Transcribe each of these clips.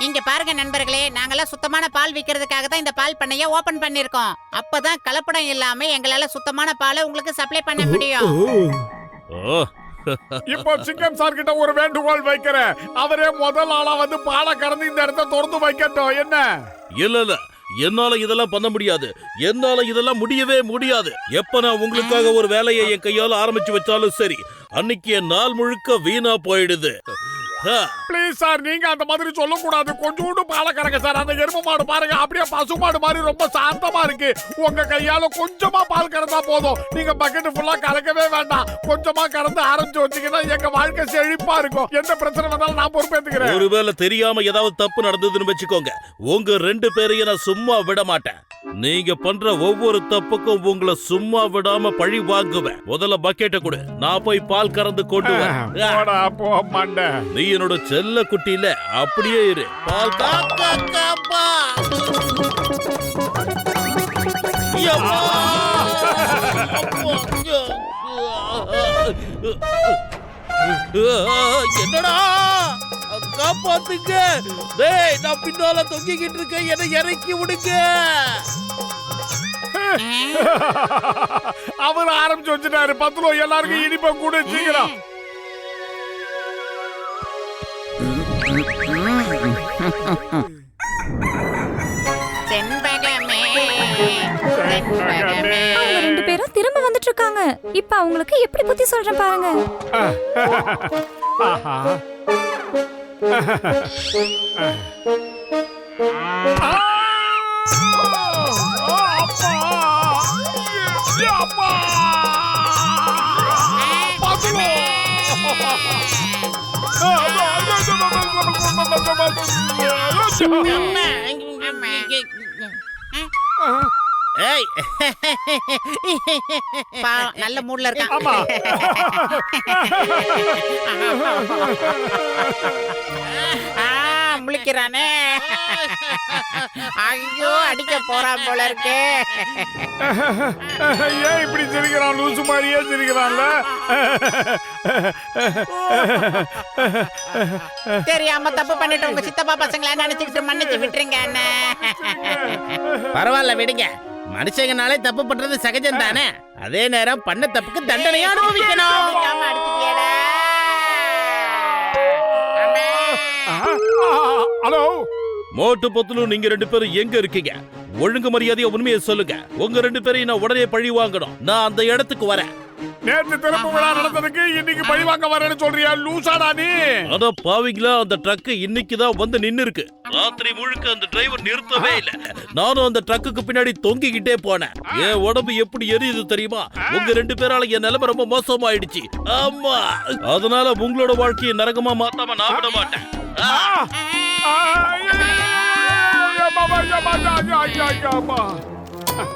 இங்க பாருங்க நண்பர்களே, நாங்கெல்லாம் சுத்தமான பால் விக்கிறதுக்காக தான் இந்த பால் பண்ணைய ஓபன் பண்ணிருக்கோம். அப்பதான் கலப்படம் இல்லாம எங்களால சுத்தமான பாலை உங்களுக்கு சப்ளை பண்ண முடியும். ஓ இப்போ சிங்கம் சார் கிட்ட ஒரு வேண்டுகோள் வைக்கிறேன். அவரே முதல் ஆளா வந்து பாலை கறந்து இந்த இடத்த திறந்து வைக்கட்டும். என்ன? இல்ல என்னால இதெல்லாம் பண்ண முடியாது. என்னால இதெல்லாம் முடியவே முடியாது. எப்ப நான் உங்களுக்காக ஒரு வேலையை என் கையால ஆரம்பிச்சு வச்சாலும் சரி, அன்னைக்கு என் நாள் முழுக்க வீணா போயிடுது. ப்ளீஸ் சார், நீங்க அந்த மாதிரி சொல்லக்கூடாது. கொஞ்சோண்டு பாலை கறங்க சார். அந்த எருமை மாடு பாருங்க, அப்படியே பசுமாடு மாதிரி ரொம்ப சாந்தமா இருக்கு. உங்க கையால கொஞ்சமா பால் கறந்தா போதும். நீங்க பக்கெட் ஃபுல்லா கறக்கவே வேண்டாம். கொஞ்சமா கறந்து ஆரம்பிச்சு வச்சீங்கன்னா எங்க வாழ்க்கை செழிப்பா இருக்கும். எந்த பிரச்சனை வந்தாலும் நான் பொறுப்பேத்துக்கிறேன். ஒருவேளை தெரியாம ஏதாவது தப்பு நடந்ததுன்னு வச்சுக்கோங்க, உங்க 2 பேரையும் நான் சும்மா விட மாட்டேன். நீங்க பண்ற ஒவ்வொரு தப்புக்கும் உங்களை சும்மா விடாம பழி வாங்குவேன். முதல்ல பக்கெட்டை கொடு, நான் போய் பால் கறந்து கொண்டு வரேன். போ மண்டை. நீ என்னோட செல்ல குட்டியில அப்படியே இரு. பால் என்னடா காப்பாத்துங்க. டேய், நான் பின்னால தொங்கிக்கிட்டு இருக்கேன், என்னை இறக்கி விடுங்க. அவர் ஆரம்பிச்சு வச்சுட்டாரு. 10 கிலோ எல்லாருக்கும் இனிப்பம் கூட சீக்கிரம். அவங்க 2 பேரும் திரும்ப வந்துட்டு இருக்காங்க. இப்ப அவங்களுக்கு எப்படி புத்தி சொல்றேன் பாருங்க. ஏய், நல்ல மூட்ல இருக்கான். முழிக்கிறானே. ஐயோ, அடிக்க போறான் போல இருக்கு. ஏன் இப்படி சிரிக்கிறான்? லூசு மாதிரியே சிரிக்கிறான்ல. தெரியாம தப்பு பண்ணிட்டு உங்க சித்தப்பா பசங்களை நினைச்சுக்கிட்டு மன்னிச்சு விட்டுருங்க. பரவாயில்ல விடுங்க. மனுஷங்கனாலே தப்பு பண்றது சகஜம் தானே. அதே நேரம் பண்ண தப்புக்கு தண்டனையா அனுபவிக்கணும். ஹலோ மோட்டு பத்துலு, நீங்க 2 பேரும் எங்க இருக்கீங்க? ஒழுங்கு மரியாதையா உண்மையை சொல்லுங்க. உங்க 2 பேரையும் நான் உடனே பழி வாங்கணும். நான் அந்த இடத்துக்கு வரேன். நேத்து திறப்பு விழா நடந்ததுக்கு இன்னைக்கு பழி வாங்க வரேன்னு சொல்றியா? லூசாடா நீ. அட பாவிங்களா, அந்த ட்ரக் இன்னைக்கு தான் வந்து நின்னு இருக்கு. ராத்திரி முழுக்க அந்த டிரைவர் நிறுத்தவே இல்ல. நானும் அந்த ட்ரக்குக்கு பின்னாடி தொங்கிக்கிட்டே போனேன். என் உடம்பு எப்படி எரியுது தெரியுமா? உங்க 2 பேரால என் நிலைமை ரொம்ப மோசமாயிடுச்சு. ஆமா, அதனால உங்களோட வாழ்க்கையை நரகமா மாத்தாம நான் விட மாட்டேன்.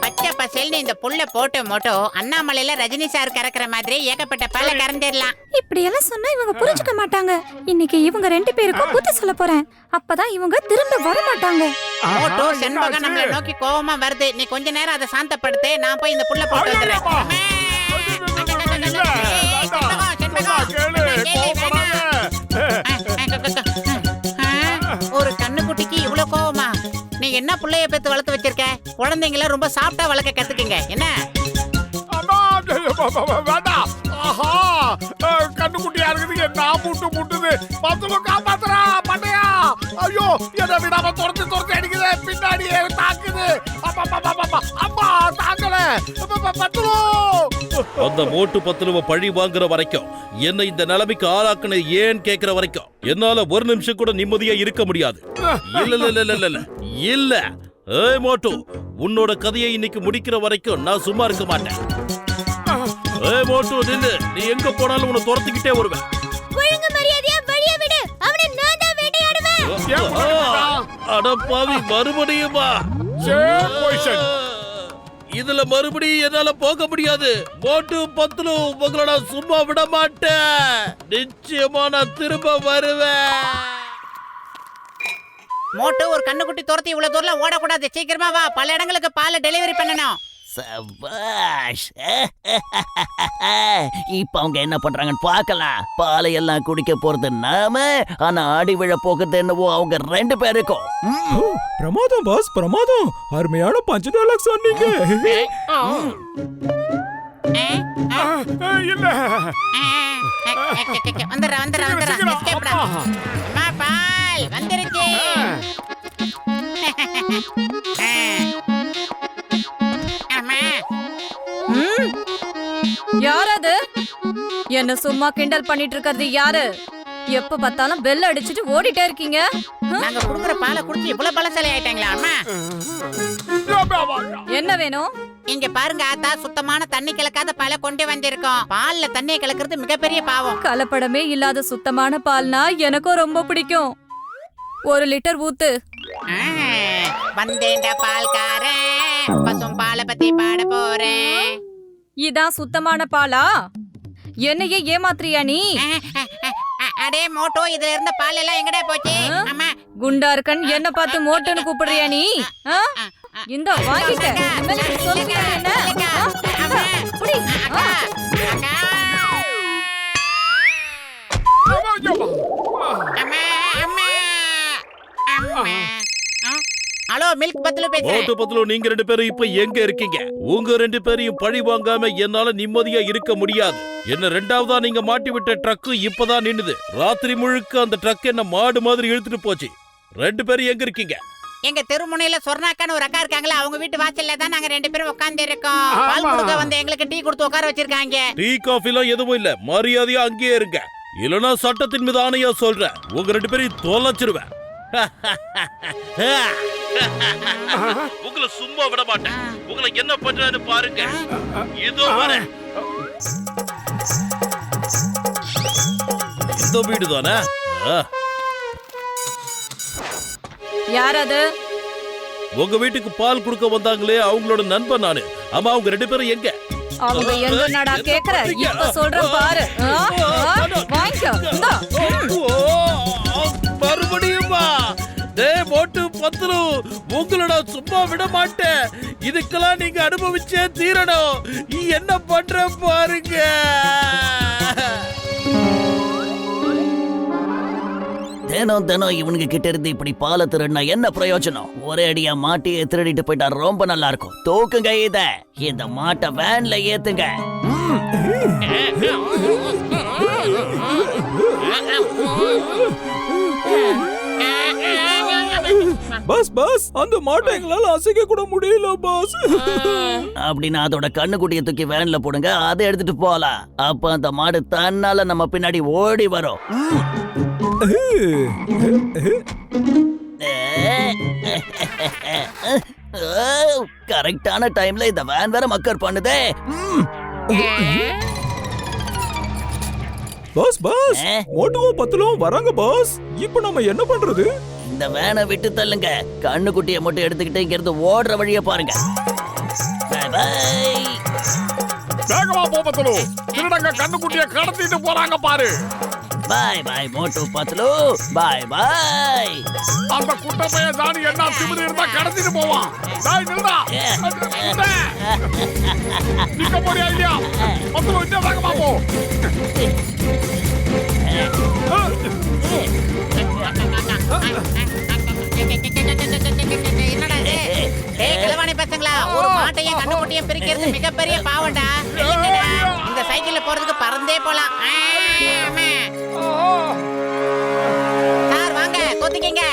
பச்சை பசேல்னு இந்த புல்ல போட்டு மோட்டோ அண்ணாமலையில ரஜினி சார் கறக்குற மாதிரி ஏகப்பட்ட பாலை கறந்துடலாம். இப்படி எல்லாம் சொன்னா இவங்க புரிஞ்சுக்க மாட்டாங்க. இன்னைக்கு இவங்க 2 பேருக்கும் புத்தி சொல்ல போறேன். அப்பதான் இவங்க திரும்ப வர மாட்டாங்க. மோட்டோ செண்பகம் நம்மள நோக்கி கோவமா வருது. நீ கொஞ்ச நேரம் அதை சாந்தப்படுத்து. நான் போய் இந்த புல்ல போட்டு வந்துடுறேன். ஒரு கண்ணுக்குட்டிக்கு இவ்வளவு கோவமா? நீ என்ன புள்ளைய பெத்து வளர்த்து வச்சிருக்க? குழந்தைங்கள ரொம்ப சாப்பிட்டா வளர்க்க கத்துக்குங்க. என்ன கண்ணுக்குட்டியா இருக்குது. நான் முட்டுது. பத்துல காப்பாத்துறா பண்டையா. ஐயோ, என்ன விடாம துரத்து அடிக்குது. பின்னாடியே தாக்குது. அம்மா தாங்கல. பத்துலோ அந்த மோட்டு பத்துலுவ பழி வாங்குற வரைக்கும், என்ன இந்த நிலைமைக்கு ஆளாக்குன ஏன் கேக்குற வரைக்கும் என்னால ஒரு நிமிஷம் கூட நிம்மதியா இருக்க முடியாது. இல்ல ஏய் மோட்டு, உன்னோட கதையை இன்னைக்கு முடிக்கிற வரைக்கும் நான் சும்மா இருக்க மாட்டேன். ஏய் மோட்டு நில்லு. நீ எங்க போனாலும் உன்னை துரத்திக்கிட்டே வருவேன். ஒழுங்கு மரியாதையா வழிய விடு. அவனை நான் தான் வேட்டையாடுவேன். அட பாவி, மறுபடியுமா? இதுல மறுபடியும் என்னால போக முடியாது. மோட்டு பத்துலு, உங்களை நான் சும்மா விட மாட்டேன். நிச்சயமா நான் திரும்ப வருவேன். மோட்டோ, ஒரு கண்ணுக்குட்டி துரத்தி இவ்வளவு தூரம் ஓடக்கூடாது. சீக்கிரமா வா, பல இடங்களுக்கு பாலை டெலிவரி பண்ணணும். சபாஷ். இப்ப அவங்க என்ன பண்றாங்கன்னு பார்க்கலாம். பாலை எல்லாம் குடிக்க போறது நாம, ஆனா ஆடி விழ போகிறது என்னவோ அவங்க 2 பேருக்கும். பிரமாதம் பாஸ், பிரமாதம். அருமையான பஞ்ச டயலாக் சொன்னீங்க. இல்ல வந்துடுறேன். அம்மா பால் வந்துருச்சு. அம்மா யார் அது? என்ன சும்மா கிண்டல் பண்ணிட்டு இருக்கிறது யாரு? எப்ப பார்த்தாலும் பெல் அடிச்சிட்டு ஓடிட்டே இருக்கீங்க. நாங்க குடுக்குற பாலை குடிச்சு இவ்வளவு பலசாலி ஆயிட்டாங்களா அம்மா? என்ன வேணும்? இங்க பாருங்க ஆத்தா, சுத்தமான தண்ணி கலக்காத பாலை கொண்டு வந்திருக்கோம். பால்ல தண்ணியை கலக்கிறது மிகப்பெரிய பாவம். கலப்படமே இல்லாத சுத்தமான பால்னா எனக்கும் ரொம்ப பிடிக்கும். 1 லிட்டர் ஊத்து. வந்தேன்டா பால்காரன், பசும் பாலை பத்தி பாட போறேன். இதான் சுத்தமான பாலா? என்னையே ஏமாத்துறியா நீ? அடே மோட்டோ, இதுல இருந்த பால் எல்லாம் எங்கடா போச்சு? அம்மா குண்டா இருக்கன் என்ன பார்த்து மோட்டோன்னு கூப்பிடுறியா நீ? இந்த வாங்கிட்ட. இனிமேல் இப்படி சொல்லுவியா என்ன? புடி. ஹலோ, மில்க் பத்லு பேசுறேன். மோட்டு பத்லு, நீங்க 2 பேரும் இப்ப எங்க இருக்கீங்க? உங்க 2 பேரையும் பழி வாங்காம என்னால நிம்மதியா இருக்க முடியாது. என்ன 2வதா நீங்க மாட்டி விட்ட ட்ரக் இப்பதான் நின்னுது. ராத்திரி முழுக்க அந்த ட்ரக் என்ன மாடு மாதிரி இழுத்துட்டு போச்சு. 2 பேரும் எங்க இருக்கீங்க? எங்க தெருமுனையில சொர்ணாக்கான்னு ஒரு அக்கா இருக்காங்களா, அவங்க வீட்டு வாசல்ல தான் நாங்க 2 பேரும் உட்கார்ந்து இருக்கோம். பால் கொடுக்க வந்து எங்களுக்கு டீ கொடுத்து உட்கார வச்சிருக்காங்க. டீ காஃபி எல்லாம் எதுவும் இல்ல, மரியாதையா அங்கேயே இருங்க. இல்லனா சட்டத்தின் மீது ஆணையா சொல்றேன், உங்க 2 பேரையும் தொலைச்சிருவேன். உங்களை சும்மா விட மாட்டேன். உங்களை என்ன பண்றான்னு பாருங்க. இதோ வரேன். இந்த வீடு தானே? யார் அது? உங்க வீட்டுக்கு பால் கொடுக்க வந்தாங்களே, அவங்களோட நண்பன் நானு. ஆமா, அவங்க 2 பேரும் எங்க? அவங்க எங்க நடா கேக்குற? இப்ப சொல்றேன் பாரு. வாங்கிக்கோ. இந்தா. மறுபடியுமா? டேய் மோட்டு பத்லு, உங்களோட சும்மா விட மாட்டேன். இதுக்கெல்லாம் நீங்க அனுபவிச்சே தீரணும். என்ன பண்ற பாருங்க. தினம் இவனுங்க கிட்ட இருந்து இப்படி பாலை திருடினா என்ன பிரயோஜனம்? ஒரே அடியா மாட்டியை திருடிட்டு போயிட்டா ரொம்ப நல்லா இருக்கும். தூக்குங்க இத, இந்த மாட்டை வேன்ல ஏத்துங்க. பாஸ் பாஸ், அந்த மாட்டை எங்களால அசைக்க கூட முடியல பாஸ். அப்படின்னா அதோட கண்ணுக்குட்டியை தூக்கி வேன்ல போடுங்க, அதை எடுத்துட்டு போலாம். அப்ப அந்த மாடு தன்னால நம்ம பின்னாடி ஓடி வரும். கரெக்டான டைம்ல இந்த வேன் வேற மக்கர் பண்ணுதே. பாஸ் பாஸ், மோட்டுவும் பத்லுவும் வராங்க பாஸ். இப்போ நம்ம என்ன பண்றது? இந்த வேனை விட்டு தள்ளுங்க. கண்ணுக்குட்டியை மட்டும் எடுத்துக்கிட்டு இங்க இருந்து ஓடுற வழிய பாருங்க. வேகமா போ பத்லு, திருடங்க கண்ணுக்குட்டியை கடத்திட்டு போறாங்க பாரு. பாய் பாய் மோட்டு பத்லு, பாய் பாய். அந்த குட்ட பையன் தானி என்ன திமிரு இருந்தா கடத்திட்டு போவான். டேய் நில்டா. நிக்க போறியா இல்லையா? பத்லு இன்னும் வேகமா போ. என்னடா இது? டேய் கலவாணி பசங்களா, ஒரு மாட்டையும் கண்ணுக்குட்டியும் பிரிக்கிறது மிகப்பெரிய பாவம்டா. இல்லைங்கடா, இந்த சைக்கிள்ல போறதுக்கு பறந்தே போலாம். சார் வாங்க, கொத்திக்கிங்க.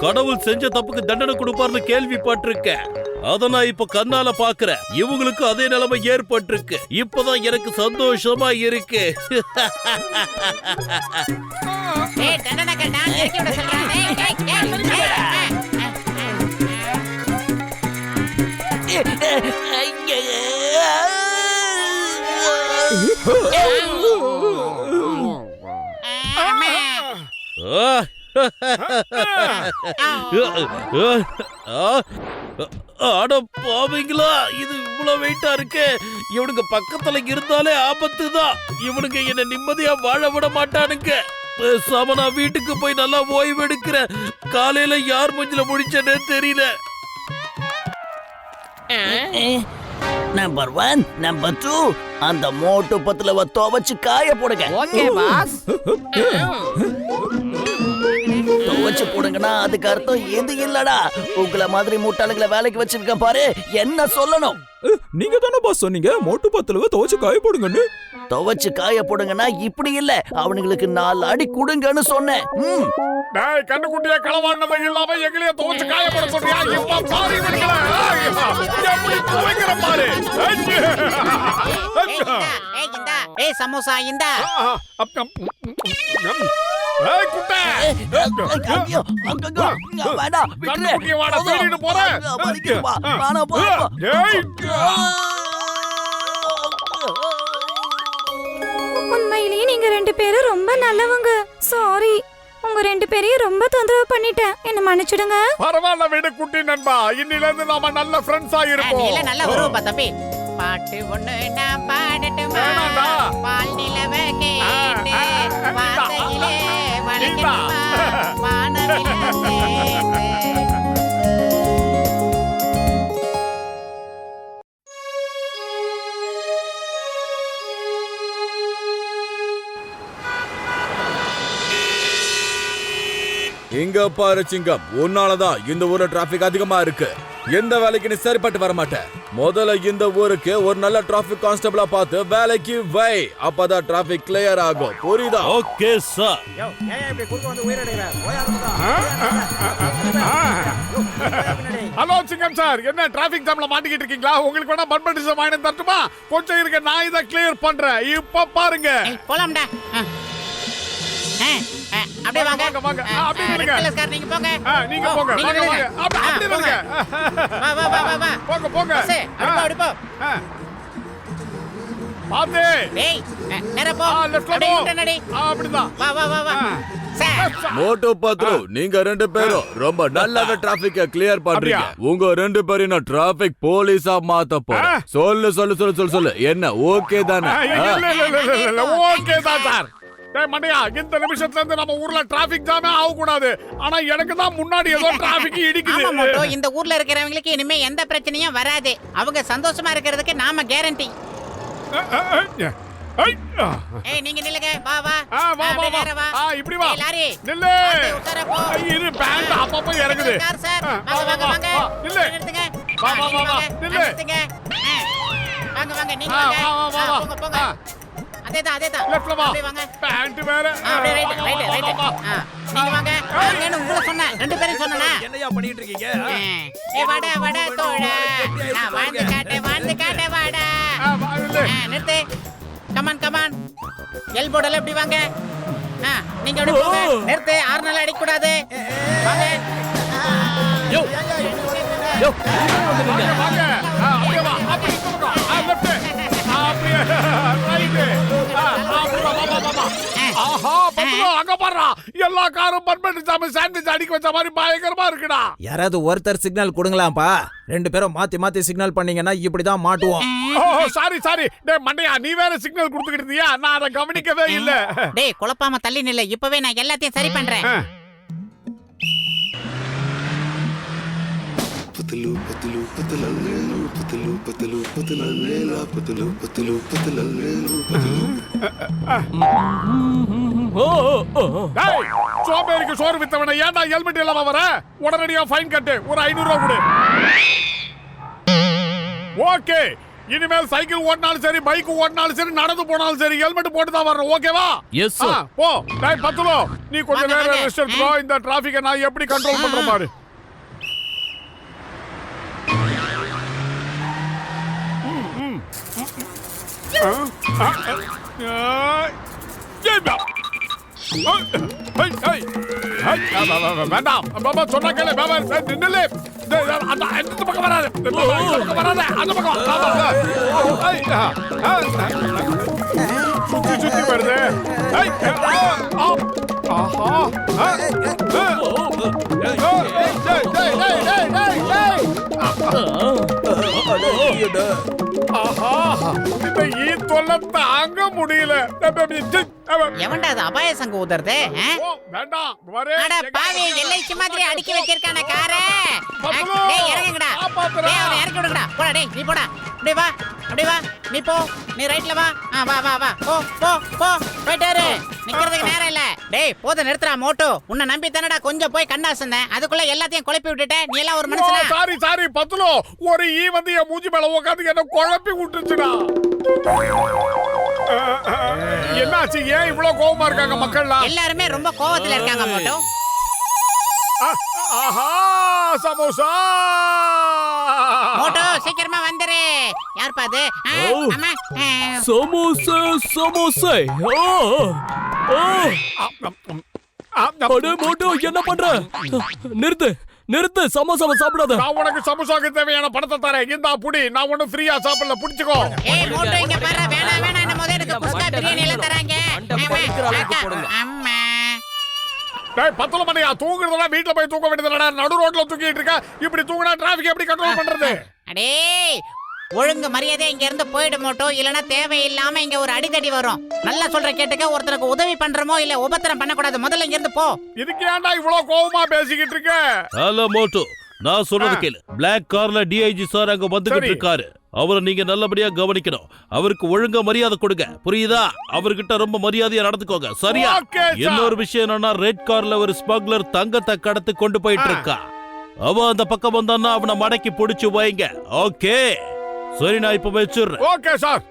கடவுள் செஞ்ச தப்புக்கு தண்டனை கொடுப்பார்னு கேள்விப்பட்டிருக்கேன். அத நான் இப்ப கண்ணால பாக்குறேன். இவங்களுக்கு அதே நிலைமை ஏற்பட்டிருக்கு. இப்பதான் எனக்கு சந்தோஷமா இருக்கு. ஏய் தண்டனைக்கு நான் இறக்கி விட சொல்றேன். அட பாவீங்களா, இது இவ்வளவு வெயிட்டா இருக்கு. இவனுங்க பக்கத்துல இருந்தாலே ஆபத்து தான். இவனுங்க என்ன நிம்மதியா வாழ விட மாட்டானுங்க. பேசாம நான் வீட்டுக்கு போய் நல்லா ஓய்வு எடுக்கிறேன். காலையில யார் மூஞ்சில முடிச்சேன்னு தெரியல. நம்பர் 1 நம்பர் 2 அந்த மோட்டு பத்துல துவச்சு காய போடுங்க. Okay pass. துவச்சு போடுங்கன்னா அதுக்கு அர்த்தம் எது இல்லடா. உங்களை மாதிரி முட்டாளுகளை வேலைக்கு வச்சிருக்க பாரு, என்ன சொல்லணும்? நீங்க தானே பாஸ் சொன்னீங்க மோட்டு பத்துல துவச்சு காய போடுங்கன்னு. துவச்சு காய போடுங்கன்னா இப்படி இல்ல, அவனுங்களுக்கு 4 அடி கொடுங்கன்னு சொன்னேன். டேய் கண்ணுக்குட்டிய களவாண்டது இல்லாம எங்களையே துவச்சு காய போட சொல்றியா? இப்ப பாரு இவனுங்கள. எப்படி துவைக்கிற பாரு. ஏய் சமோசா இந்தா. ஏய் குட்டே. ஐயோ, அங்கங்க, வேண்டாம், விட்டுரு. கண்ணுக்குட்டிய வாட தேடிட்டு போறேன். வலிக்குதுப்பா, வேணாம், போ. ஏய் உண்மையிலேயே நீங்க 2 பேரும் ரொம்ப நல்லவங்க. சாரி, உங்க 2 பேரையும் ரொம்ப தொந்தரவு பண்ணிட்டேன். என்ன மன்னிச்சிடுங்க. பரவாயில்ல விடு குட்டி நண்பா. இன்னில இருந்து நாம நல்ல ஃப்ரெண்ட்ஸா நீ இருப்போம். எல்லாம் நல்லா வருவப்பா தம்பி. பாட்டு ஒண்ணு நான் பாடட்டுமா? வேணாம்டா. பால் நிலவ கேட்டு வாசையிலே வளைக்கணுமா? வானவில்லை சேர்த்து. இங்க பாரு சிங்கம், உன்னாலதான் இந்த ஊர்ல டிராபிக் அதிகமா இருக்கு. எந்த வேலைக்கு நீ சரிப்பட்டு வர மாட்ட. முதல்ல இந்த ஊருக்கு ஒரு நல்ல டிராபிக் கான்ஸ்டபிளா பார்த்து வேலைக்கு வை. அப்பதான் டிராபிக் கிளியர் ஆகும். புரியுதா? Okay sir. ஹலோ சிங்கம் சார், என்ன டிராபிக் ஜாம்ல மாட்டிக்கிட்டு இருக்கீங்களா? உங்களுக்கு வேணா பர்படிசம் வாங்கி தரட்டுமா? கொஞ்சம் இருக்க, நான் இதை கிளியர் பண்றேன். இப்ப பாருங்க. ஏய், போலாம்டா. அப்படியே வாங்க. வாங்க, வாங்க. அப்படியே ரெட் இருங்க. கலர் கார் நீங்க போங்க. நீங்க போங்க. நீங்க வாங்க, நில்லுங்க. வாங்க. அப்படியே போங்க. இருங்க. வா வா வா வா வா. போங்க, போங்க. பஸ், அப்படி போ. பாத்து. டேய், நேரா போ. லெஃப்ட்ல அப்படியே போ. யூட்டர்ன் அடி. அப்படிதான். வா வா வா வா. சார், மோட்டோ பத்ரு, நீங்க 2 பேரும் ரொம்ப நல்லாவே டிராபிக்க கிளியர் பண்றீங்க. உங்க 2 பேரும் நான் டிராபிக் போலீஸா மாத்த போறேன். சொல்லு சொல்லு சொல்லு சொல்லு சொல்லு. என்ன ஓகே தானே? இல்ல, ஓகே தான் சார். டேய் மண்டையா, இந்த நிமிஷத்துல இருந்து நம்ம ஊர்ல டிராபிக் ஜாமே ஆக கூடாது. ஆனா எனக்கு தான் முன்னாடி ஏதோ டிராபிக் இடிக்குது. ஆமா மோட்டோ, இந்த ஊர்ல இருக்கிறவங்களுக்கு இனிமே எந்த பிரச்சனையும் வராது. அவங்க சந்தோஷமா இருக்கிறதுக்கு நாம கேரண்டி. ஏய் நீங்க நில்லுங்க. வா வா. வா, அப்படியே வா, நேரா வா. வா. இப்படி வா. ஏய் லாரி, நில்லு. வந்து உட்கார போ. இது பேண்ட் அப்பப்ப இறங்குது. கார் சார், வாங்க வாங்க வாங்க. நில்லு. நிறுத்துங்க. வா, வா, வா, வா. நில்லு. நிறுத்துங்க. வாங்க வாங்க, நீங்க வாங்க. வா, வா. போங்க போங்க. அதேதான் அதேதான். லெஃப்ட்ல வா. அப்படியே வாங்க. பேண்ட் வேற. அப்படியே ரைட் ரைட் ரைட். நீங்க வாங்க. வாங்கன்னு உங்களை சொன்னேன். 2 பேரும் சொன்னேனா? என்னையா பண்ணிட்டு இருக்கீங்க? ஏய் வாடா வாடா தோடா. நான் வாழ்ந்து காட்டே வாடா. நிறுத்து. Come on come on. எல்போர்டுல இப்படி வாங்க. நீங்க அப்படி போங்க. நிறுத்து. 6 நாள் அடிக்க கூடாது. வாங்க. யோ யோ வாங்க, வாங்க. அப்படியே வா. அப்படி போங்க. லெஃப்ட். அப்படியே ரைட். அப்படி வா, வா, வா, வா. ஆஹா, பத்துமா அங்க பாருடா. எல்லா காரும் பர்பெட் ஜாம் சாண்ட்விச் அடிக்க வச்ச மாதிரி பயங்கரமா இருக்குடா. யாராவது ஒருத்தர் சிக்னல் கொடுங்களாம்ப்பா. 2 பேரும் மாத்தி மாத்தி சிக்னல் பண்ணீங்கன்னா இப்படிதான் மாட்டுவோம். Sorry sorry. டேய் மண்டையா, நீ வேற சிக்னல் கொடுத்துக்கிட்டு இருந்தியா? நான் அதை கவனிக்கவே இல்ல. டேய் குழப்பாம தள்ளி நில்ல. இப்பவே நான் எல்லாத்தையும் சரி பண்றேன். पतलू पतलू पतलल्ले लो पतलू पतलू पतलल्ले ला पतलू पतलू पतलल्ले लो पतलू டேய் சோம்பேறிக்கு சோறு வித்தவன ஏன்டா ஹெல்மெட் இல்லாம வர? உடனடியா ஃபைன் கட்டு. ஒரு 500 ரூபாய் கொடு. ஓகே, இனிமேல் சைக்கிள் ஓட்டினாலும் சரி, பைக் ஓட்டினாலும் சரி, நடந்து போனாலும் சரி, ஹெல்மெட் போட்டு தான் வரணும். ஓகேவா? Yes sir. போ. டேய் பத்துலோ, நீ கொஞ்சம் வாங்க, நேரம் வாங்க. ரெஸ்ட் எடுத்துக்கோ. இந்த டிராபிக்கை நான் எப்படி கண்ட்ரோல் பண்றேன் பாரு. வேண்டாம் பாபா, சொன்னா கேளு. பாபா நில்லு. அந்த பக்கம் வராது. அந்த பக்கம் வராது. அந்த பக்கம் சுத்தி சுத்தி வருது. ஆஹா. ஆஹா, இந்த ஈ தொல்லை தாங்க முடியல. எவன்டா அது அபாய சங்க ஊதுறது? ஓ, வேண்டாம். வரே. அட பாவி, எல்ஐசி மாதிரி அடுக்கி வச்சிருக்கானே காரை. பத்லு, டேய் இறங்குங்கடா. காப்பாத்துடா. டேய் அவனை இறக்கி விடுங்கடா. போடா டேய், நீ போடா. அப்படியே வா, அப்படியே வா. நீ போ, நீ ரைட்ல வா. வா வா வா. போ போ போ. போயிட்டாரு. நிக்கிறதுக்கு நேரம் இல்ல. டேய் போத நிறுத்துறா மோட்டோ. உன்னை நம்பி தானடா கொஞ்சம் போய் கண்ணாசந்தேன். அதுக்குள்ள எல்லாத்தையும் குழப்பி விட்டுட்ட. நீ எல்லாம் ஒரு மனுஷனா? சாரி பத்துலோ, ஒரு ஈ வந்து என் மூஞ்சி மேல உட்காந்து என்ன குழப்பி விட்டுச்சுடா. என்னாச்சு? ஏன் இவ்வளவு கோவமா இருக்காங்க மக்கள்லாம்? எல்லாருமே ரொம்ப கோவத்துல இருக்காங்க மோட்டோ. ஆஹா, சமோசா மோட்டோ சீக்கிரமா வந்துரு. யார் பாது? அம்மா. சமோசா சமோசா. அடே மோட்டோ, என்ன பண்ற? நிறுத்து நிறுத்து, சமோசாவை சாப்பிடாத. நான் உனக்கு சமோசாக்கு தேவையான பணத்தை தரேன். இந்தா புடி. நான் ஒன்னும் ஃப்ரீயா சாப்பிடல, புடிச்சுக்கோ. ஏய் மோட்டோ இங்க பாரு. வேணாம் என்ன முதல்ல எனக்கு குஸ்கா பிரியாணி எல்லாம் தராங்க. அம்மா. டேய் பத்தல மணியா, தூங்குறதெல்லாம் வீட்ல போய் தூங்க வேண்டியதுடா. நடு ரோட்ல தூங்கிட்டு இருக்க. இப்படி தூங்குனா டிராஃபிக் எப்படி கண்ட்ரோல் பண்றது? அடே ஒழுங்கு மரியாதை இங்க இருந்து போயிடு மோட்டோ. இல்லனா தேவையில்லாம இங்க ஒரு அடிதடி வரும். நல்லா சொல்ற கேட்டுக்க. ஒருத்தருக்கு உதவி பண்றமோ இல்ல உபத்திரம் பண்ணக்கூடாது. முதல்ல இங்க இருந்து போ. இதுக்கு ஏன்டா இவ்வளவு கோவமா பேசிக்கிட்டு இருக்க? ஹலோ மோட்டோ, நான் சொல்றது கேளு. பிளாக் கார்ல டிஐஜி சார் அங்க வந்துகிட்டு இருக்காரு. அவரை நீங்க நல்லபடியா கவனிக்கணும். அவருக்கு ஒழுங்கா மரியாதை கொடுங்க, புரியுதா? அவர்கிட்ட ரொம்ப மரியாதையா நடந்துக்கோங்க, சரியா? இன்னொரு விஷயம் என்னன்னா, ரெட் கார்ல ஒரு ஸ்மக்லர் தங்கத்தை கடத்தி கொண்டு போயிட்டு இருக்கா. அவன் அந்த பக்கம் வந்தான்னா அவனை மடக்கி பிடிச்சு வைங்க. ஓகே சரி, நான் இப்ப வச்சிடுறேன். Okay sir.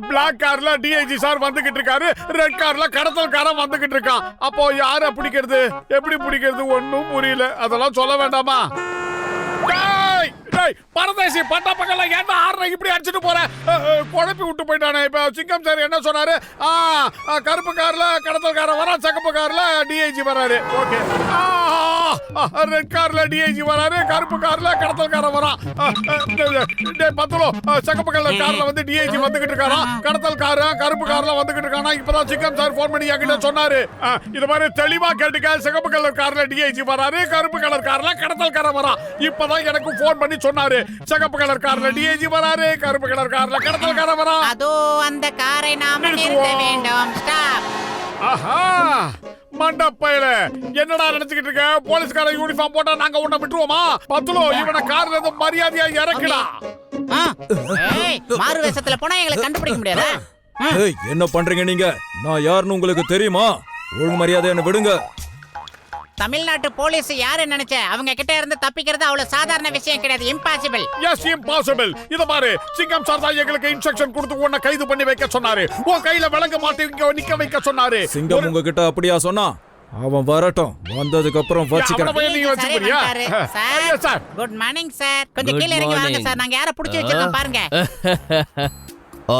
பிளாக் கார்ல டிஐஜி சார் வந்துகிட்டு இருக்காரு. ரெட் கார்ல கடத்தல்காரன் வந்துகிட்டு இருக்கான். அப்போ யார பிடிக்கிறது, எப்படி பிடிக்கிறது ஒன்னும் புரியல. அதெல்லாம் சொல்ல வேண்டாமா? பரதேசி பட்ட பக்கல ஏன்டா ஆற இப்படி அடிச்சிட்டு போற? குழப்பி விட்டு போயிட்டானே. இப்ப சிங்கம் சார் என்ன சொன்னாரு? கருப்பு கார்ல கடத்தல்காரன் வரா, சிகப்பு கார்ல டிஐஜி வராரு. ஓகே. ரெட் கார்ல டிஐஜி வராரு, கருப்பு கார்ல கடத்தல்காரன் வரா. டேய் பத்தலோ, சிகப்பு கலர் கார்ல வந்து டிஐஜி வந்துகிட்டு இருக்காரா, கடத்தல்காரன் கருப்பு கார்ல வந்துகிட்டு இருக்கானா. இப்பதான் சிங்கம் சார் போன் பண்ணி என்கிட்ட சொன்னாரு. இது மாதிரி தெளிவா கேட்டுக்க. சிகப்பு கலர் கார்ல டிஐஜி வராரு, கருப்பு கலர் கார்ல கடத்தல்காரன் வரா. இப்பதான் எனக்கு போன் பண்ணி சொன்னாரு. சிகப்பு கலர் கார்ல டிஐஜி வராரு, கருப்பு கலர் கார்ல கடத்தல்காரன் வரா. அதோ அந்த காரை நாம நிறுத்த வேண்டும். ஸ்டாப். ஆஹா, மண்டப்பையில என்னடா நினைச்சுக்கிட்டு இருக்க? போலீஸ்கார யூனிஃபார்ம் போட்டா நாங்க உன்னை விட்டுருவோமா? பத்துலோ, இவனை கார்ல இருந்து மரியாதையா இறக்குடா. மாறு வேஷத்துல போனா எங்களை கண்டுபிடிக்க முடியாது. என்ன பண்றீங்க நீங்க? நான் யாருன்னு உங்களுக்கு தெரியுமா? ஒழுங்கு மரியாதை என்ன விடுங்க. தமிழ்நாட்டு போலீஸ் யாரு நினைச்ச? அவங்க கிட்ட இருந்து தப்பிக்கிறது அவ்வளவு சாதாரண விஷயம் கிடையாது. இம்பாசிபிள். Yes, impossible. இத பாரு, சிங்கம் சார் தான் எங்களுக்கு இன்ஸ்ட்ரக்ஷன் கொடுத்து உன்னை கைது பண்ணி வைக்க சொன்னாரு. உன் கையில விலங்க மாட்டி இங்க நிக்க வைக்க சொன்னாரு. சிங்கம் உங்ககிட்ட அப்படியா சொன்னா? அவன் வரட்டும், வந்ததுக்கு அப்புறம் வச்சுக்கிறேன். Sir good morning sir. கொஞ்சம் கீழ இறங்கி வாங்க சார். நாங்க யாரை புடிச்சு வச்சிருக்கோம் பாருங்க.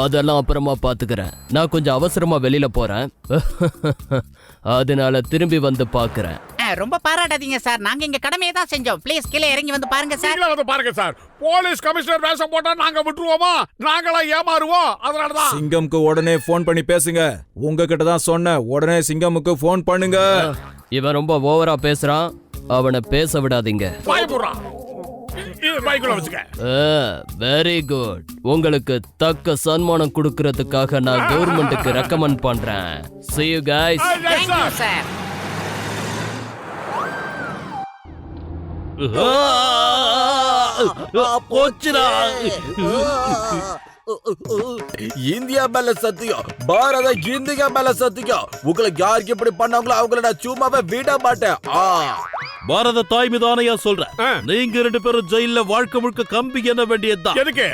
அதெல்லாம் அப்புறமா பாத்துக்கிறேன். நான் கொஞ்சம் அவசரமா வெளியில போறேன். அதனால திரும்பி வந்து பாக்குறேன். ரொம்ப பாராட்டாதீங்க சார். நாங்க இங்க கடமையை தான் செஞ்சோம். ப்ளீஸ் கீழே இறங்கி வந்து பாருங்க சார். கீழே வந்து பாருங்க சார். போலீஸ் கமிஷனர் வேஷம் போட்டா நாங்க விட்டுருவோமா? நாங்களா ஏமாறுவோம். அதனாலதான் சிங்கம்க்கு உடனே போன் பண்ணி பேசுங்க. உங்ககிட்ட தான் சொன்னேன், உடனே சிங்கமுக்கு போன் பண்ணுங்க. இவன் ரொம்ப ஓவரா பேசுறான். அவனை பேச விடாதீங்க. Very good. உங்களுக்கு தக்க சன்மானம் கொடுக்கறதுக்காக நான் கவர்மெண்ட்டுக்கு ரெக்கமெண்ட் பண்றேன். See you guys. Thank you sir. போச்சுடா. இந்தியா மேல சத்தியம், பாரத இந்தியா மேல சத்தியம். உங்களுக்கு யாருக்கு இப்படி பண்ணாங்களோ அவங்கள நான் சும்மாவே விட மாட்டேன். பாரத தாய் மீது ஆணையா சொல்றேன், நீங்க 2 பேரும் ஜெயில வாழ்க்கை முழுக்க கம்பி என்ன வேண்டியதுதான். எதுக்கு?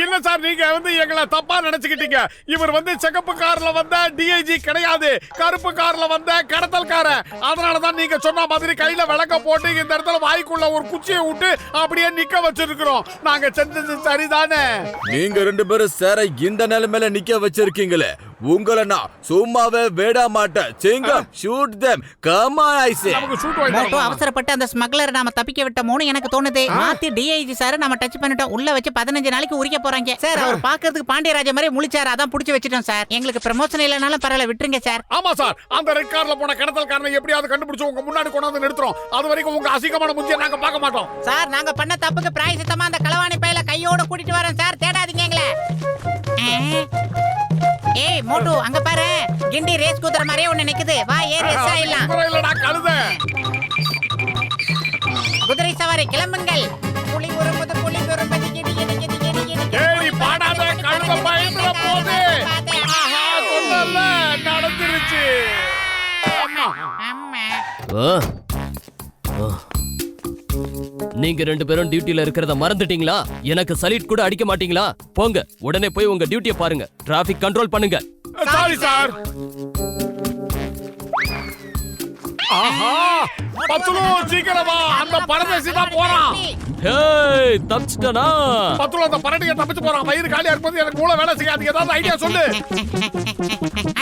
இல்ல சார், நீங்க வந்து எங்களை தப்பா நினைச்சுக்கிட்டீங்க. இவர் வந்து சிகப்பு கார்ல வந்த டிஐஜி கிடையாது, கருப்பு கார்ல வந்த கடத்தல்காரன். அதனாலதான் நீங்க சொன்ன மாதிரி கையில விளக்க போட்டு இந்த இடத்துல வாய்க்குள்ள ஒரு குச்சியை விட்டு அப்படியே நிக்க வச்சிருக்கிறோம். நாங்க செஞ்சது சரிதானே? நீங்க 2 பேரும் சேர இந்த நிலைமையில நிக்க வச்சிருக்கீங்களே, உங்களை நான் சும்மாவே விட மாட்டேன். சிங்கம் shoot them. come on I say. நமக்கு ஷூட் வாங்கி மோட்டோ அவசரப்பட்டு அந்த ஸ்மக்லரை நாம தப்பிக்க விட்டோம்னு எனக்கு தோணுது. மாத்தி டிஐஜி சார் நாம டச் பண்ணிட்டோம். உள்ள வச்சு 15 நாளைக்கு உரிக்க போறாங்க சார். அவர் பாக்குறதுக்கு பாண்டியராஜ மாதிரி முழிச்சாரு, அதான் புடிச்சு வச்சிட்டோம் சார். எங்களுக்கு ப்ரமோஷன் இல்லனாலும் பரவாயில்ல, விட்டுருங்க சார். ஆமா சார், அந்த ரெட் கார்ல போன கடத்தல்காரனை எப்படியாவது கண்டுபிடிச்சு உங்க முன்னாடி கொண்டு வந்து நிறுத்துறோம். அது வரைக்கும் உங்க அசிங்கமான முஞ்சியை நாங்க பார்க்க மாட்டோம் சார். நாங்க பண்ண தப்புக்கு பிராயசித்தமா அந்த களவாணி பையில கையோட கூட்டிட்டு வரேன் சார். தேடாதீங்க எங்களை. ஏய் மோட்டு, அங்க பாரு, கிண்டி ரேஸ் குதிரை மாதிரியே ஒண்ணு நிக்குது. வா ஏறி எஸ்ஸா இல்ல. இல்லடா கழுத. குதிரை சவாரி கிளம்புங்கள். புலி உருமுது புலி உருமுது கிடி கிடி கிடி கிடி கிடி. ஏய் பாடாத, கழுத பயந்துற போகுது. ஆஹா, சொன்னல நடந்துருச்சு. அம்மா அம்மா. நீங்க 2 பேரும் டியூட்டில இருக்கிறத மறந்துட்டீங்களா? எனக்கு சலீட் கூட அடிக்க மாட்டீங்களா? போங்க, உடனே போய் உங்க டியூட்டியை பாருங்க. டிராபிக் கண்ட்ரோல் பண்ணுங்க. Sorry sir. ஆஹா, பத்துலு சீக்கிரமா, அந்த பரதேசி தான் போறான். ஹேய், தப்பிச்சிட்டனா? பத்துலு அந்த பரடியை தப்பிச்சு போறான். வயிறு காலியா இருக்கும்போது எனக்கு மூளை வேலை செய்யாது. ஏதாவது ஐடியா சொல்லு.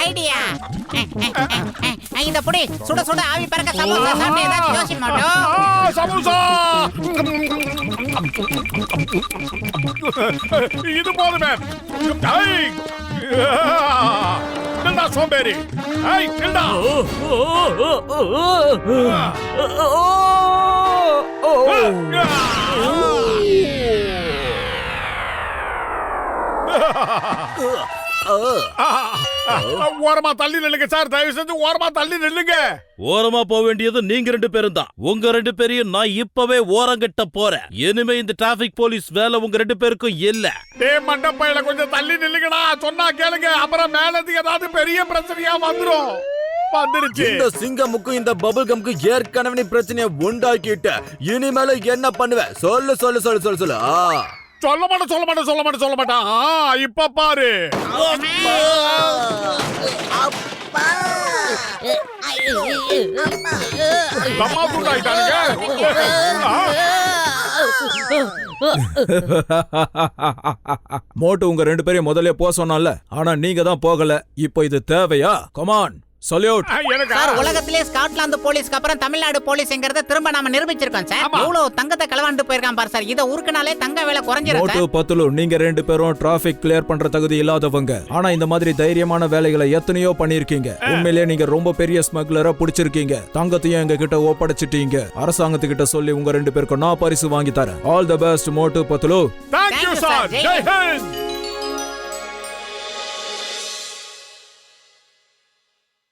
ஐடியா இந்த புடி சுட சுட ஆவி பறக்க சமோசா சாப்பிட்டு ஏதாவது யோசி மாட்டோம். சமோசா இது போதுமே. கில்டா சோம்பேறி. கில்டா. ஓரமா தள்ளி நில்லுங்க சார். தயவு செஞ்சு ஓரமா தள்ளி நில்லுங்க. ஓரமா போக வேண்டியது நீங்க 2 பேரும் தான். உங்க 2 பேரையும் நான் இப்பவே ஓரங்கட்ட போறேன். இனிமே இந்த டிராபிக் போலீஸ் வேலை உங்க 2 பேருக்கும் இல்ல. டேய் மண்டப்பையில கொஞ்சம் தள்ளி நில்லுங்கடா. சொன்னா கேளுங்க, அப்புறம் மேலத்துக்கு ஏதாவது பெரிய பிரச்சனையா வந்துரும். வந்துருச்சு. இந்த சிங்கமுக்கு இந்த பபிள் கம்க்கு ஏற்கனவே பிரச்சனையை உண்டாக்கிட்டு இனிமேல என்ன பண்ணுவ? சொல்லு சொல்லு சொல்லு சொல்லு சொல்லு. சொல்ல மாட்டான். இப்ப பாரு. மோட்டு உங்க 2 பேரையும் முதல்ல போக சொன்னால, ஆனா நீங்க தான் போகல. இப்போ இது தேவையா? Come on salute. சார், உலகத்திலே ஸ்காட்லாந்து போலீஸ்க்கு அப்புறம் தமிழ்நாடு போலீஸ்ங்கறத திரும்ப நாம நிரூபிச்சிருக்கோம் சார். எவ்வளவு தங்கத்தை களவாண்டு போயிருக்கான் பாரு சார். இத ஊர்க்கனாலே தங்க விலை குறைஞ்சிரும் சார். மோட்டு பத்துலு, நீங்க 2 பேரும் டிராபிக் கிளியர் பண்ற தகுதி இல்லாதவங்க. ஆனா இந்த மாதிரி தைரியமான வேலைகளை எத்தனையோ பண்ணிருக்கீங்க. உண்மையிலேயே நீங்க ரொம்ப பெரிய ஸ்மக்லரா புடிச்சிருக்கீங்க. தங்கத்தையும் எங்க கிட்ட ஒப்படைச்சிட்டீங்க. அரசாங்கத்துக்கிட்ட சொல்லி உங்க 2 பேருக்கும் நான் பரிசு வாங்கி தரேன். All the best Motu பத்துலு. Thank you sir. Jai Hind.